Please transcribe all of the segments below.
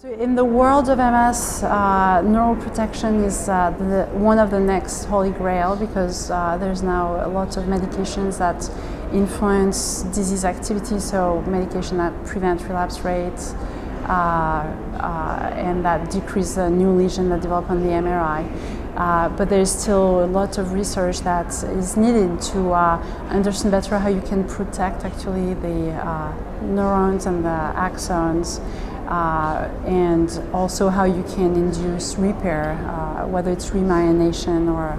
So in the world of MS, neuroprotection is one of the next holy grail because there's now a lot of medications that influence disease activity, so medication that prevent relapse rates and that decrease the new lesion that develop on the MRI. But there's still a lot of research that is needed to understand better how you can protect actually the neurons and the axons, and also how you can induce repair, whether it's remyelination or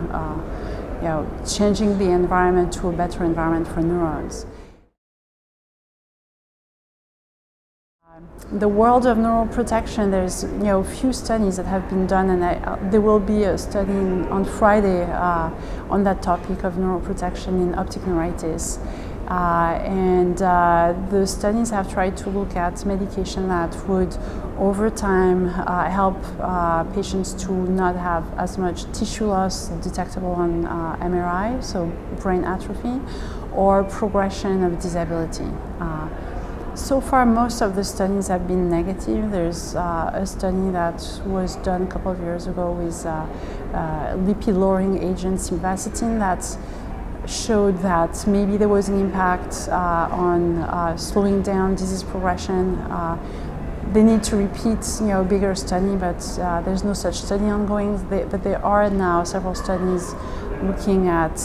changing the environment to a better environment for neurons. The world of neuroprotection, there's few studies that have been done, and there will be a study on Friday on that topic of neuroprotection in optic neuritis. The studies have tried to look at medication that would, over time, help patients to not have as much tissue loss detectable on MRI, so brain atrophy, or progression of disability. So far, most of the studies have been negative. There's a study that was done a couple of years ago with lipid-lowering agent simvastatin that showed that maybe there was an impact on slowing down disease progression. They need to repeat a bigger study, but there's no such study ongoing. But there are now several studies looking at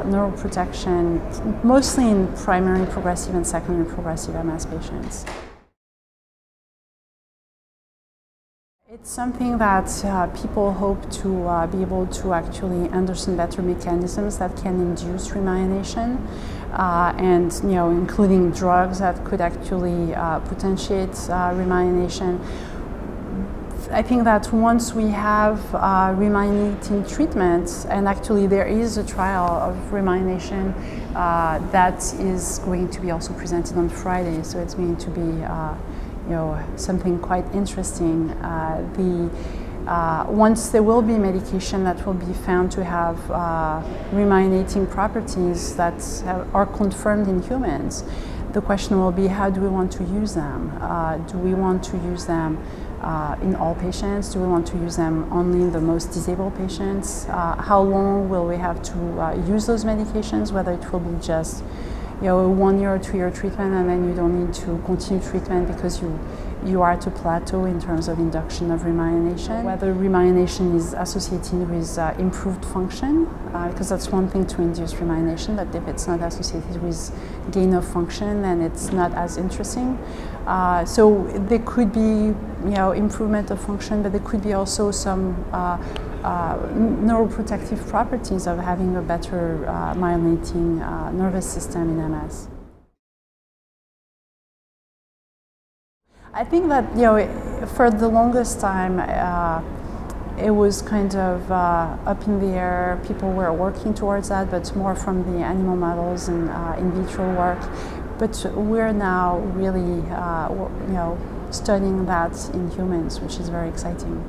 neuroprotection, mostly in primary progressive and secondary progressive MS patients. It's something that people hope to be able to actually understand better mechanisms that can induce remyelination, and including drugs that could actually potentiate remyelination. I think that once we have remyelinating treatments, and actually there is a trial of remyelination that is going to be also presented on Friday, so it's going to be something quite interesting. Once there will be medication that will be found to have remyelinating properties that are confirmed in humans, the question will be, how do we want to use them? Do we want to use them in all patients? Do we want to use them only in the most disabled patients? How long will we have to use those medications, whether it will be just a 1 year or 2 year treatment, and then you don't need to continue treatment because you are at a plateau in terms of induction of remyelination. Whether remyelination is associated with improved function, because that's one thing to induce remyelination, but if it's not associated with gain of function, then it's not as interesting. So there could be improvement of function, but there could be also some neuroprotective properties of having a better myelinating nervous system in MS. I think that for the longest time it was kind of up in the air. People were working towards that, but more from the animal models and in vitro work. But we're now really studying that in humans, which is very exciting.